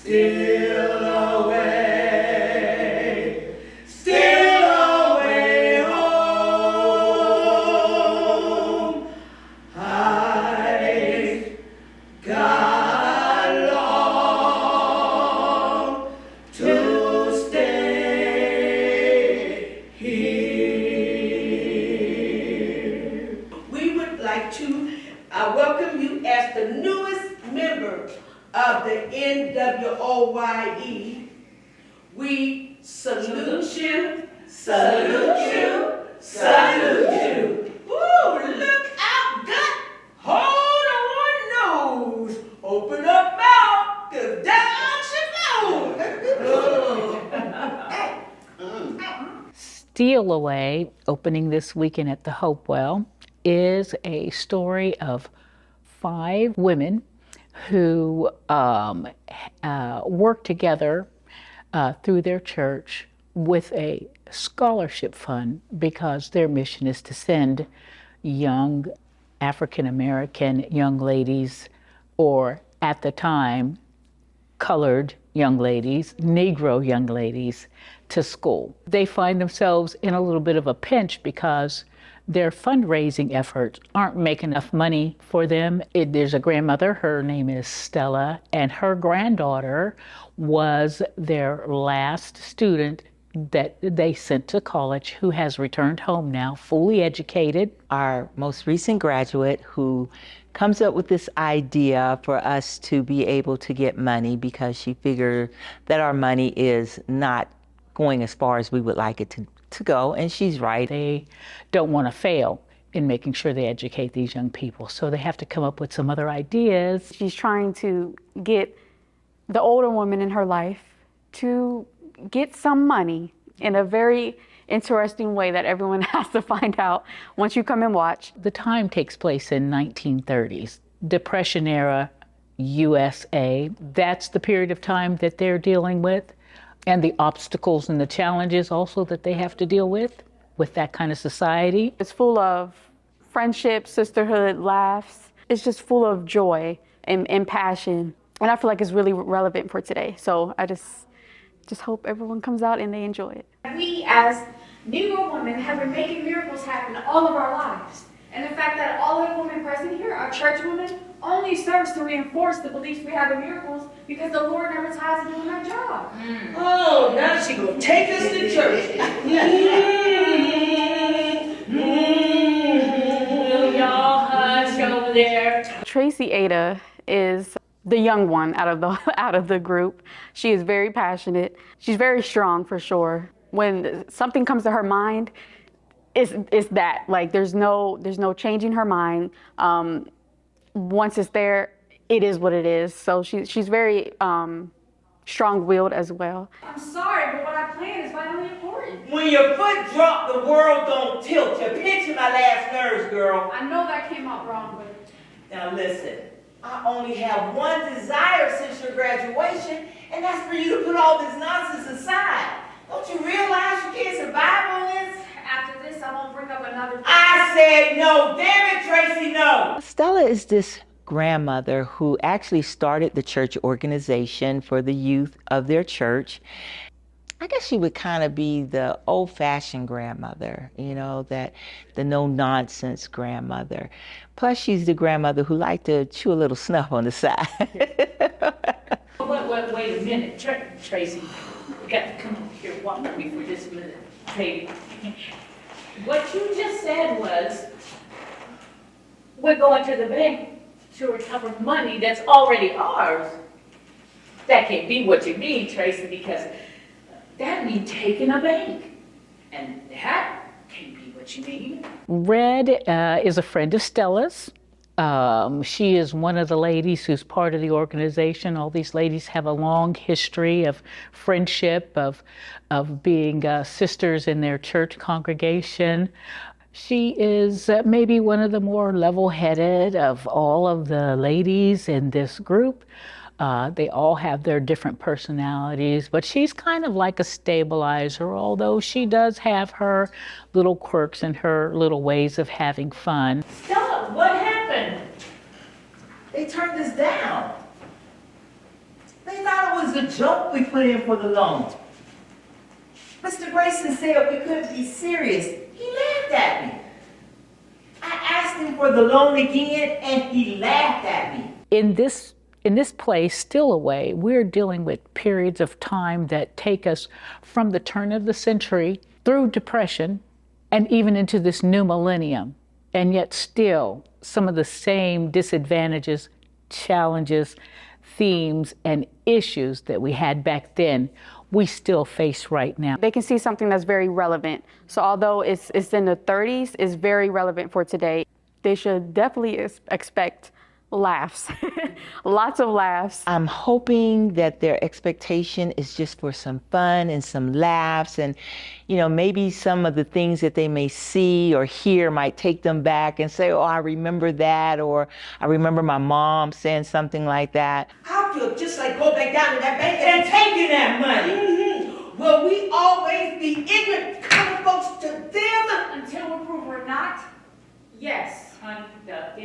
Still away, still away home. I got long to stay here. We would like to welcome you as the newest member of the NWOYE. We salute you, salute you, salute you. Woo, look out, gut, hold on nose, open up mouth, cause down she goes. Steal Away, opening this weekend at the Hopewell, is a story of 5 women who work together through their church with a scholarship fund because their mission is to send young African-American young ladies, or at the time, colored young ladies, Negro young ladies, to school. They find themselves in a little bit of a pinch because their fundraising efforts aren't making enough money for them. There's a grandmother, her name is Stella, and her granddaughter was their last student that they sent to college, who has returned home now, fully educated. Our most recent graduate who comes up with this idea for us to be able to get money because she figured that our money is not going as far as we would like it to go, and she's right. They don't want to fail in making sure they educate these young people, so they have to come up with some other ideas. She's trying to get the older woman in her life to get some money in a very interesting way that everyone has to find out once you come and watch. The time takes place in 1930s, Depression era USA. That's the period of time that they're dealing with, and the obstacles and the challenges also that they have to deal with that kind of society. It's full of friendship, sisterhood, laughs. It's just full of joy and passion. And I feel like it's really relevant for today. So I just hope everyone comes out and they enjoy it. We as Negro women have been making miracles happen all of our lives. And the fact that all of the women present here are church women only serves to reinforce the beliefs we have in miracles, because the Lord never tires of doing that job. Oh, now she gonna take us to church. Y'all hush over there. Tracy Ada is the young one out of the group. She is very passionate. She's very strong for sure. When something comes to her mind, it's that. Like there's no changing her mind. Once it's there, it is what it is. So she's very strong-willed as well. I'm sorry, but what I plan is vitally important. When your foot drop, the world don't tilt. You're pinching my last nerves, girl. I know that came out wrong, but... Now listen, I only have one desire since your graduation, and that's for you to put all this nonsense aside. Don't you realize you can't survive on this? After this, I won't bring up another... I said no. Damn it, Tracy, no. Stella is this grandmother who actually started the church organization for the youth of their church. I guess she would kind of be the old-fashioned grandmother, you know, that the no-nonsense grandmother. Plus, she's the grandmother who liked to chew a little snuff on the side. Wait a minute, Tracy. You got to come over here and walk with me for just a minute, baby. What you just said was, we're going to the bank to recover money that's already ours. That can't be what you mean, Tracy, because that means taking a bank. And that can't be what you mean. Red is a friend of Stella's. She is one of the ladies who's part of the organization. All these ladies have a long history of friendship, of being sisters in their church congregation. She is maybe one of the more level-headed of all of the ladies in this group. They all have their different personalities, but she's kind of like a stabilizer, although she does have her little quirks and her little ways of having fun. Stella, what happened? They turned us down. They thought it was a joke we put in for the loan. Mr. Grayson said we couldn't be serious. He laughed at me. I asked him for the loan again, and he laughed at me. In this place, still away, we're dealing with periods of time that take us from the turn of the century through Depression and even into this new millennium. And yet still, some of the same disadvantages, challenges, themes, and issues that we had back then, we still face right now. They can see something that's very relevant. So although it's in the 30s, it's very relevant for today. They should definitely expect laughs, lots of laughs. I'm hoping that their expectation is just for some fun and some laughs, and maybe some of the things that they may see or hear might take them back and say, oh, I remember that, or I remember my mom saying something like that. I feel just like go back down to that bank and taking that money. Mm-hmm. Will we always be ignorant common folks to them? Until we prove we're not, yes. Honey, the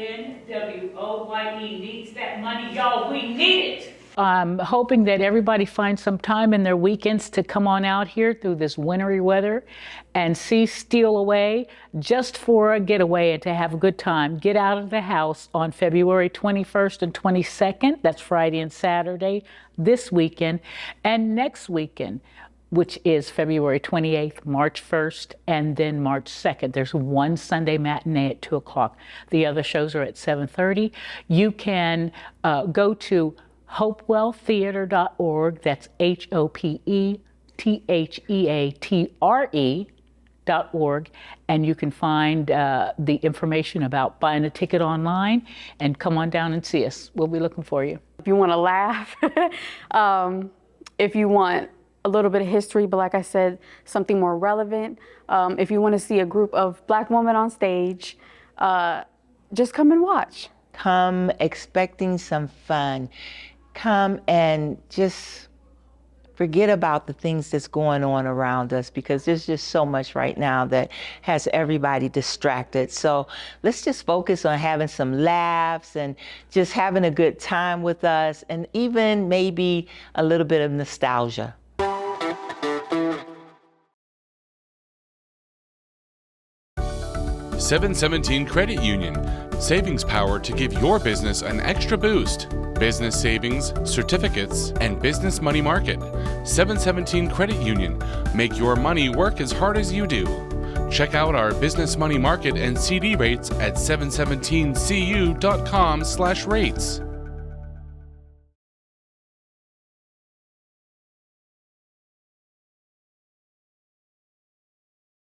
NWOYE needs that money, y'all. We need it. I'm hoping that everybody finds some time in their weekends to come on out here through this wintry weather and see Steal Away just for a getaway and to have a good time. Get out of the house on February 21st and 22nd. That's Friday and Saturday this weekend. And next weekend, which is February 28th, March 1st, and then March 2nd. There's one Sunday matinee at 2 o'clock. The other shows are at 7:30. You can go to hopewelltheatre.org. That's HOPETHEATRE.org. And you can find the information about buying a ticket online and come on down and see us. We'll be looking for you. If you want to laugh, if you want a little bit of history, but like I said, something more relevant. If you want to see a group of Black women on stage, just come and watch. Come expecting some fun. Come and just forget about the things that's going on around us, because there's just so much right now that has everybody distracted. So let's just focus on having some laughs and just having a good time with us, and even maybe a little bit of nostalgia. 717 Credit Union. Savings power to give your business an extra boost. Business savings, certificates, and business money market. 717 Credit Union. Make your money work as hard as you do. Check out our business money market and CD rates at 717cu.com/rates.